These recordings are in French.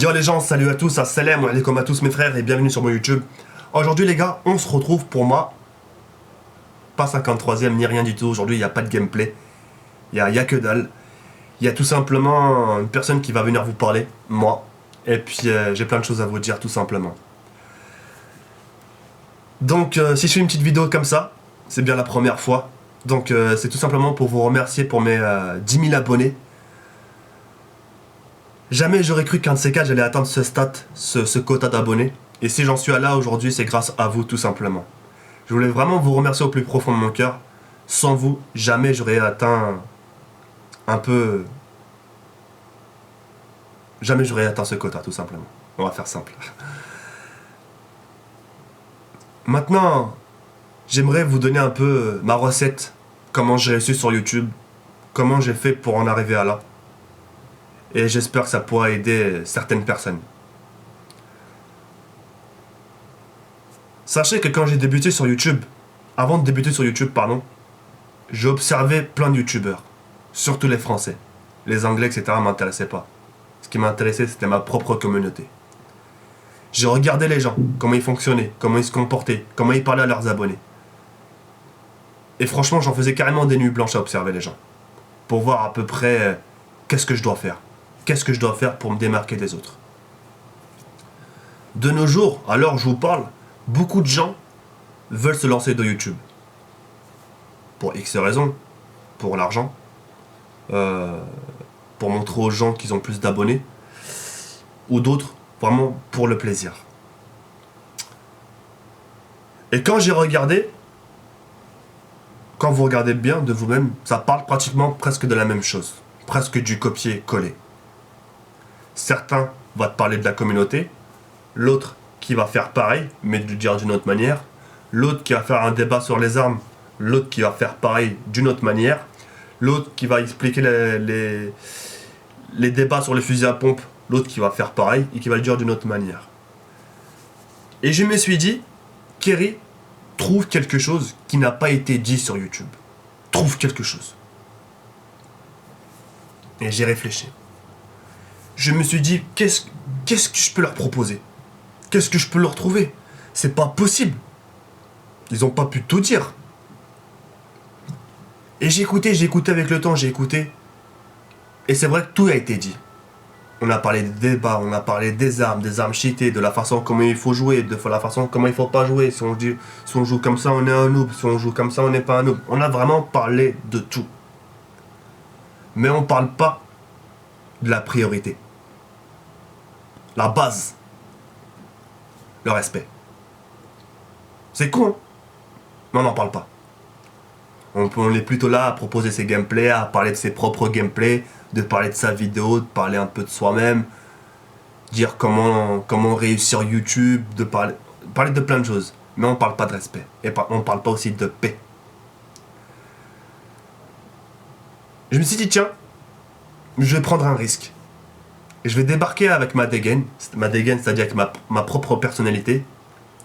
Yo les gens, salut à tous, assalamu alaikum à tous mes frères et bienvenue sur mon YouTube. Aujourd'hui les gars, on se retrouve pour moi, pas 53ème ni rien du tout, aujourd'hui il n'y a pas de gameplay, il y a que dalle. Il y a tout simplement une personne qui va venir vous parler, moi, et puis j'ai plein de choses à vous dire tout simplement. Donc si je fais une petite vidéo comme ça, c'est bien la première fois, donc c'est tout simplement pour vous remercier pour mes 10 000 abonnés. Jamais j'aurais cru qu'un de ces quatre j'allais atteindre ce quota d'abonnés. Et si j'en suis là aujourd'hui, c'est grâce à vous tout simplement. Je voulais vraiment vous remercier au plus profond de mon cœur. Sans vous, jamais j'aurais atteint Jamais j'aurais atteint ce quota tout simplement. On va faire simple. Maintenant, j'aimerais vous donner un peu ma recette. Comment j'ai réussi sur YouTube. Comment j'ai fait pour en arriver à là. Et j'espère que ça pourra aider certaines personnes. Sachez que quand j'ai débuté sur YouTube, avant de débuter sur YouTube, j'ai observé plein de YouTubeurs, surtout les Français. Les Anglais, etc. m'intéressaient pas. Ce qui m'intéressait, c'était ma propre communauté. J'ai regardé les gens, comment ils fonctionnaient, comment ils se comportaient, comment ils parlaient à leurs abonnés. Et franchement, j'en faisais carrément des nuits blanches à observer les gens. Pour voir à peu près qu'est-ce que je dois faire. Qu'est-ce que je dois faire pour me démarquer des autres. De nos jours, à l'heure où je vous parle, beaucoup de gens veulent se lancer dans YouTube. Pour X raisons. Pour l'argent. Pour montrer aux gens qu'ils ont plus d'abonnés. Ou d'autres, vraiment pour le plaisir. Et quand j'ai regardé, quand vous regardez bien de vous-même, ça parle pratiquement presque de la même chose. Presque du copier-coller. Certains vont te parler de la communauté, l'autre qui va faire pareil, mais de le dire d'une autre manière, l'autre qui va faire un débat sur les armes, l'autre qui va faire pareil d'une autre manière, l'autre qui va expliquer les débats sur les fusils à pompe, l'autre qui va faire pareil et qui va le dire d'une autre manière. Et je me suis dit, Kerry trouve quelque chose qui n'a pas été dit sur YouTube. Trouve quelque chose. Et j'ai réfléchi. Je me suis dit, qu'est-ce que je peux leur proposer? Qu'est-ce que je peux leur trouver? C'est pas possible. Ils ont pas pu tout dire. Et j'ai écouté avec le temps, j'ai écouté. Et c'est vrai que tout a été dit. On a parlé des débats, on a parlé des armes cheatées, de la façon comment il faut jouer, de la façon comment il faut pas jouer. Si on joue comme ça, on est un noob. Si on joue comme ça, on n'est pas un noob. On a vraiment parlé de tout. Mais on parle pas de la priorité. La base. Le respect. C'est con, hein, mais on n'en parle pas. On est plutôt là à proposer ses gameplays, à parler de ses propres gameplays, de parler de sa vidéo, de parler un peu de soi-même, dire comment réussir YouTube, de parler de plein de choses. Mais on ne parle pas de respect. Et on ne parle pas aussi de paix. Je me suis dit, tiens, je vais prendre un risque. Et je vais débarquer avec ma dégaine, c'est-à-dire avec ma propre personnalité.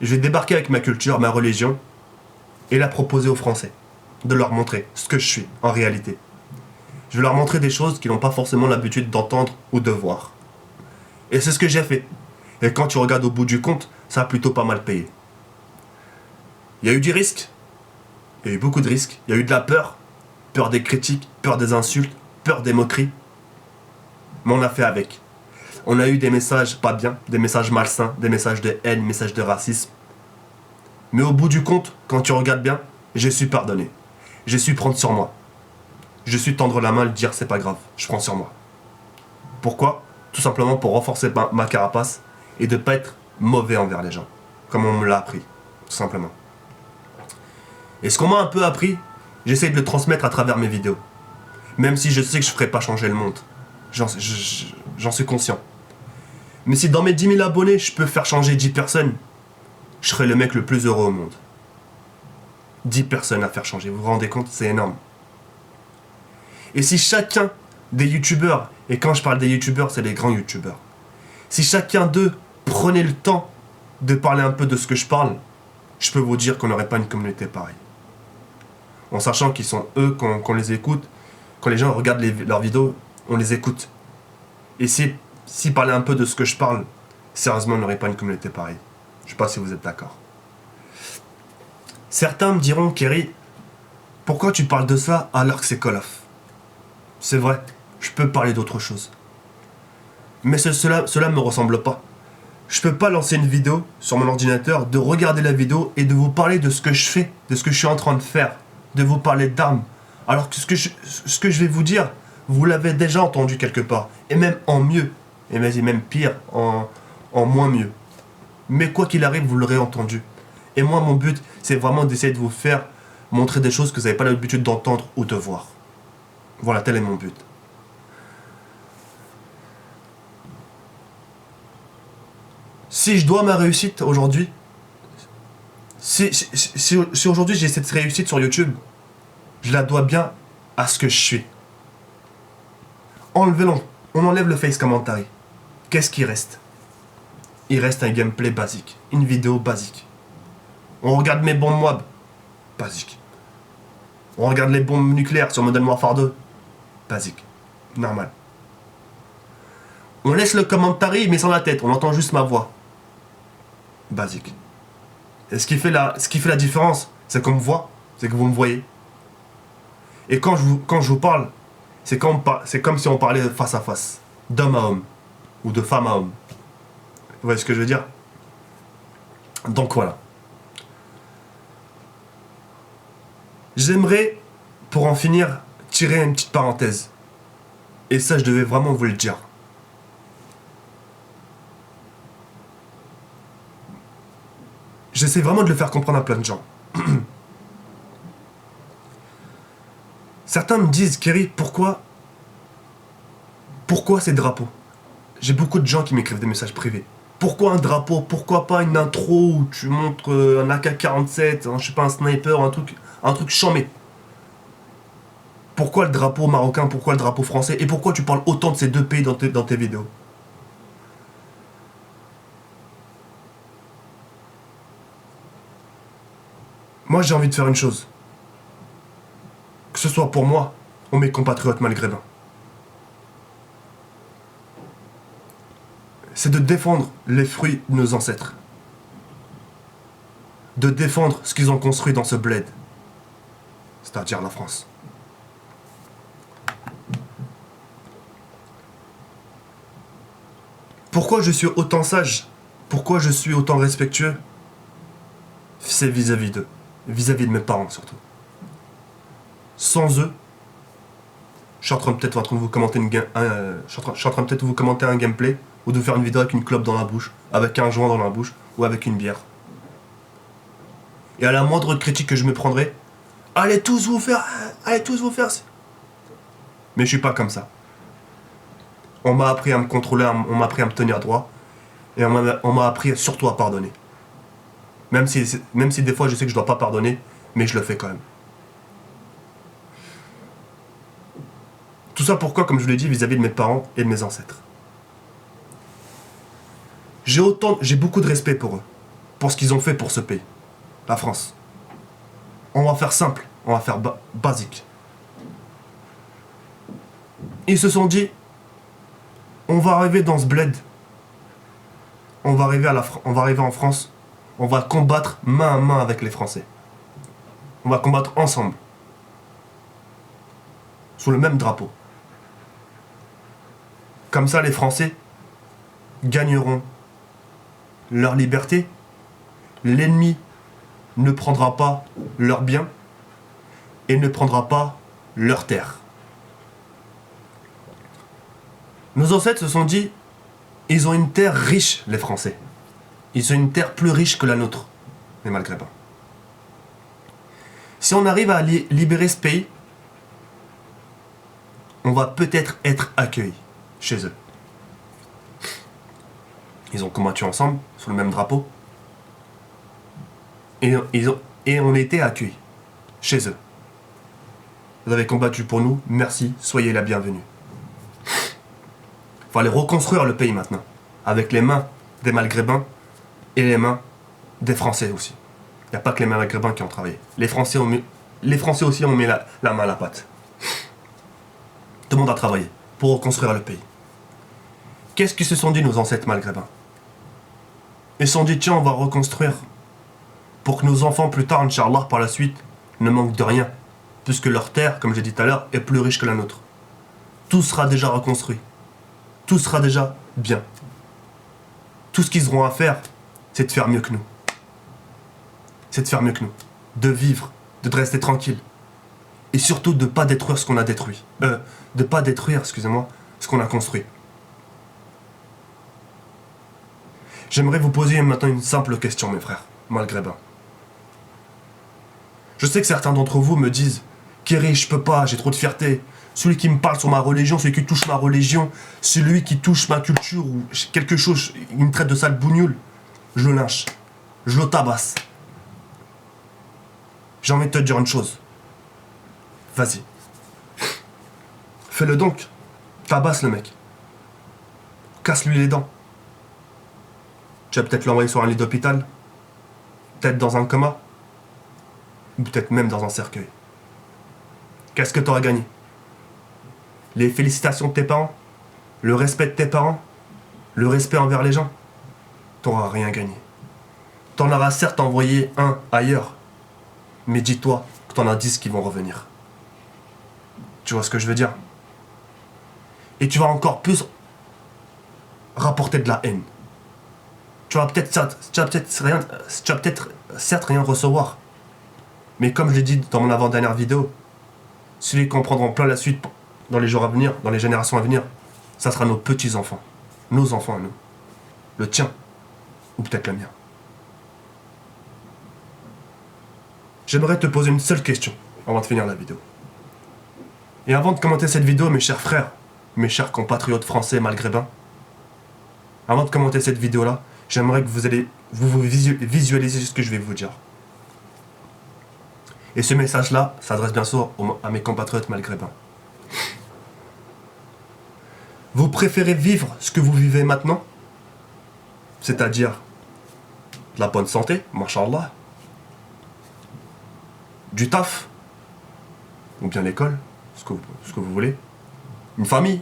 Je vais débarquer avec ma culture, ma religion, et la proposer aux Français. De leur montrer ce que je suis, en réalité. Je vais leur montrer des choses qu'ils n'ont pas forcément l'habitude d'entendre ou de voir. Et c'est ce que j'ai fait. Et quand tu regardes au bout du compte, ça a plutôt pas mal payé. Il y a eu du risque. Il y a eu beaucoup de risques. Il y a eu de la peur. Peur des critiques, peur des insultes, peur des moqueries. Mais on a fait avec. On a eu des messages pas bien, des messages malsains, des messages de haine, des messages de racisme. Mais au bout du compte, quand tu regardes bien, j'ai su pardonner. J'ai su prendre sur moi. Je suis tendre la main et le dire c'est pas grave, je prends sur moi. Pourquoi? Tout simplement pour renforcer ma carapace et de ne pas être mauvais envers les gens. Comme on me l'a appris, tout simplement. Et ce qu'on m'a un peu appris, j'essaie de le transmettre à travers mes vidéos. Même si je sais que je ne ferai pas changer le monde. J'en suis conscient. Mais si dans mes 10 000 abonnés, je peux faire changer 10 personnes, je serai le mec le plus heureux au monde. 10 personnes à faire changer, vous vous rendez compte? C'est énorme. Et si chacun des youtubeurs, et quand je parle des youtubeurs, c'est les grands youtubeurs, si chacun d'eux prenait le temps de parler un peu de ce que je parle, je peux vous dire qu'on n'aurait pas une communauté pareille. En sachant qu'ils sont eux, qu'on les écoute, quand les gens regardent leurs vidéos, on les écoute. Et c'est s'ils parlaient un peu de ce que je parle, sérieusement, on n'aurait pas une communauté pareille. Je sais pas si vous êtes d'accord. Certains me diront, Kerry, pourquoi tu parles de ça alors que c'est Call of? C'est vrai, je peux parler d'autre chose. Mais cela me ressemble pas. Je peux pas lancer une vidéo sur mon ordinateur, de regarder la vidéo et de vous parler de ce que je fais, de ce que je suis en train de faire, de vous parler d'armes. Alors que ce que je vais vous dire, vous l'avez déjà entendu quelque part, et même en mieux, et même pire, en moins mieux. Mais quoi qu'il arrive, vous l'aurez entendu. Et moi, mon but, c'est vraiment d'essayer de vous faire montrer des choses que vous n'avez pas l'habitude d'entendre ou de voir. Voilà, tel est mon but. Si je dois ma réussite aujourd'hui, si aujourd'hui j'ai cette réussite sur YouTube, je la dois bien à ce que je suis. On enlève le face commentary. Qu'est-ce qui reste? Il reste un gameplay basique, une vidéo basique. On regarde mes bombes Moab, basique. On regarde les bombes nucléaires sur Modern Warfare 2, basique, normal. On laisse le commentary mais sans la tête, on entend juste ma voix, basique. Et ce qui fait la différence, c'est qu'on me voit, c'est que vous me voyez. Et quand je vous parle, c'est comme si on parlait face à face, d'homme à homme, ou de femme à homme. Vous voyez ce que je veux dire? Donc voilà. J'aimerais, pour en finir, tirer une petite parenthèse. Et ça, je devais vraiment vous le dire. J'essaie vraiment de le faire comprendre à plein de gens. Certains me disent, Kerry, pourquoi ces drapeaux? J'ai beaucoup de gens qui m'écrivent des messages privés. Pourquoi un drapeau? Pourquoi pas une intro où tu montres un AK-47, je sais pas, un sniper, un truc chambé? Pourquoi le drapeau marocain? Pourquoi le drapeau français? Et pourquoi tu parles autant de ces deux pays dans tes vidéos? Moi, j'ai envie de faire une chose. Que ce soit pour moi ou mes compatriotes maghrébins. C'est de défendre les fruits de nos ancêtres. De défendre ce qu'ils ont construit dans ce bled. C'est-à-dire la France. Pourquoi je suis autant sage? Pourquoi je suis autant respectueux? C'est vis-à-vis d'eux. Vis-à-vis de mes parents surtout. Sans eux, je suis en train de vous commenter un gameplay ou de vous faire une vidéo avec une clope dans la bouche, avec un joint dans la bouche ou avec une bière. Et à la moindre critique que je me prendrai, allez tous vous faire. Mais je suis pas comme ça. On m'a appris à me contrôler, on m'a appris à me tenir droit, et on m'a appris surtout à pardonner. Même si des fois je sais que je dois pas pardonner, mais je le fais quand même. Tout ça pourquoi, comme je vous l'ai dit, vis-à-vis de mes parents et de mes ancêtres. J'ai beaucoup de respect pour eux, pour ce qu'ils ont fait pour ce pays, la France. On va faire simple, on va faire basique. Ils se sont dit, on va arriver dans ce bled, on va arriver en France, on va combattre main à main avec les Français. On va combattre ensemble, sous le même drapeau. Comme ça, les Français gagneront leur liberté. L'ennemi ne prendra pas leurs biens et ne prendra pas leurs terres. Nos ancêtres se sont dit, ils ont une terre riche, les Français. Ils ont une terre plus riche que la nôtre, les Maghrébins. Si on arrive à libérer ce pays, on va peut-être être accueillis chez eux. Ils ont combattu ensemble, sous le même drapeau. Et on a été accueillis chez eux. Vous avez combattu pour nous, merci, soyez la bienvenue. Il faut aller reconstruire le pays maintenant, avec les mains des Maghrébins et les mains des Français aussi. Il n'y a pas que les Maghrébins qui ont travaillé. Les Français aussi ont mis la main à la pâte. Tout le monde a travaillé pour reconstruire le pays. Qu'est-ce qu'ils se sont dit nos ancêtres maghrébins? Ils se sont dit tiens on va reconstruire pour que nos enfants plus tard, Inch'Allah, par la suite, ne manquent de rien. Puisque leur terre, comme j'ai dit tout à l'heure, est plus riche que la nôtre. Tout sera déjà reconstruit. Tout sera déjà bien. Tout ce qu'ils auront à faire, c'est de faire mieux que nous. C'est de faire mieux que nous. De vivre, de rester tranquille. Et surtout de ne pas détruire ce qu'on a détruit. De ne pas détruire, excusez-moi, ce qu'on a construit. J'aimerais vous poser maintenant une simple question, mes frères, maghrébins. Je sais que certains d'entre vous me disent « Kéry, je peux pas, j'ai trop de fierté. Celui qui me parle sur ma religion, celui qui touche ma religion, celui qui touche ma culture ou quelque chose, il me traite de sale bougnoule, je le lynche, je le tabasse. » J'ai envie de te dire une chose. Vas-y. Fais-le donc. Tabasse le mec. Casse-lui les dents. Tu vas peut-être l'envoyer sur un lit d'hôpital. Peut-être dans un coma. Ou peut-être même dans un cercueil. Qu'est-ce que tu auras gagné? Les félicitations de tes parents? Le respect de tes parents? Le respect envers les gens? Tu n'auras rien gagné. Tu en auras certes envoyé un ailleurs. Mais dis-toi que tu en as 10 qui vont revenir. Tu vois ce que je veux dire? Et tu vas encore plus rapporter de la haine. Tu vas peut-être certes rien recevoir. Mais comme je l'ai dit dans mon avant-dernière vidéo, celui qu'on prendra en plein la suite dans les jours à venir, dans les générations à venir, ça sera nos petits-enfants. Nos enfants à nous. Le tien. Ou peut-être le mien. J'aimerais te poser une seule question avant de finir la vidéo. Et avant de commenter cette vidéo, mes chers frères, mes chers compatriotes français maghrébins, avant de commenter cette vidéo-là, j'aimerais que vous visualisez ce que je vais vous dire. Et ce message-là s'adresse bien sûr à mes compatriotes maghrébins. Vous préférez vivre ce que vous vivez maintenant, c'est-à-dire de la bonne santé, mashallah, du taf, ou bien l'école, ce que vous voulez, une famille,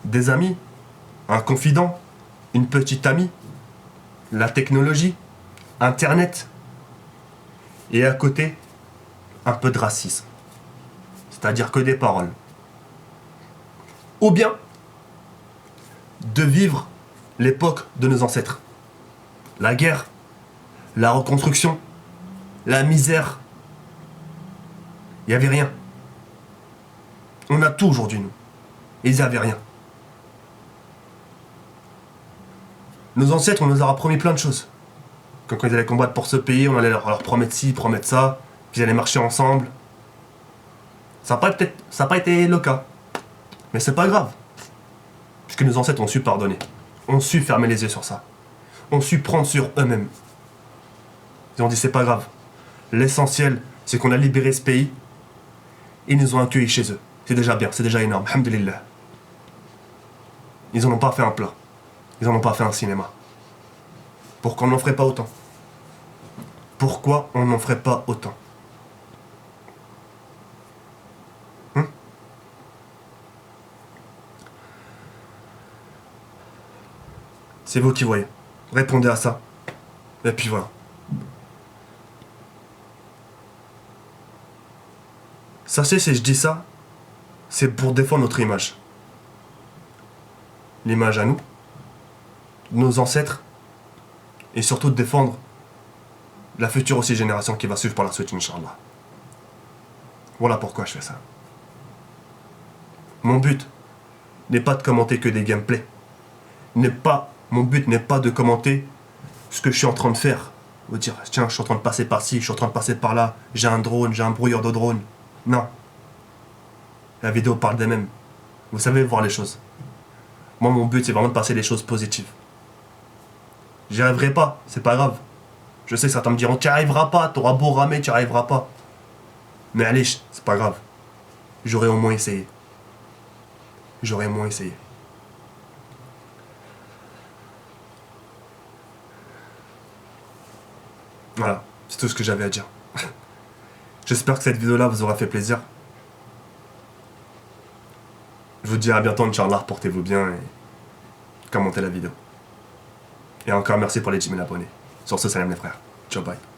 des amis, un confident, une petite amie, la technologie, Internet, et à côté, un peu de racisme, c'est-à-dire que des paroles. Ou bien, de vivre l'époque de nos ancêtres. La guerre, la reconstruction, la misère. Il n'y avait rien. On a tout aujourd'hui, nous. Et ils n'avaient rien. Nos ancêtres, on nous a promis plein de choses. Quand ils allaient combattre pour ce pays, on allait leur promettre ci, promettre ça, puis ils allaient marcher ensemble. Ça n'a pas été le cas. Mais c'est pas grave. Puisque nos ancêtres ont su pardonner. Ont su fermer les yeux sur ça. Ont su prendre sur eux-mêmes. Ils ont dit c'est pas grave. L'essentiel, c'est qu'on a libéré ce pays. Ils nous ont accueillis chez eux. C'est déjà bien, c'est déjà énorme. Alhamdulillah. Ils en ont pas fait un plat. Ils en ont pas fait un cinéma. Pourquoi on n'en ferait pas autant? Pourquoi on n'en ferait pas autant? C'est vous qui voyez. Répondez à ça. Et puis voilà. Sachez, si je dis ça, c'est pour défendre notre image. L'image à nous, nos ancêtres, et surtout de défendre la future aussi génération qui va suivre par la suite, Inch'Allah. Voilà pourquoi je fais ça. Mon but n'est pas de commenter que des gameplays. Mon but n'est pas de commenter ce que je suis en train de faire. Vous dire, tiens, je suis en train de passer par-ci, je suis en train de passer par-là, j'ai un drone, j'ai un brouilleur de drone. Non. La vidéo parle d'elle-même. Vous savez voir les choses. Moi, mon but, c'est vraiment de passer des choses positives. J'y arriverai pas, c'est pas grave. Je sais que certains me diront, tu n'y arriveras pas, t'auras beau ramer, tu n'y arriveras pas. Mais allez, c'est pas grave. J'aurais au moins essayé. J'aurais au moins essayé. Voilà, c'est tout ce que j'avais à dire. J'espère que cette vidéo-là vous aura fait plaisir. Je vous dis à bientôt, Inch'Allah, portez-vous bien et commenter la vidéo. Et encore merci pour les 10 000 abonnés. Sur ce, salam les frères. Ciao, bye.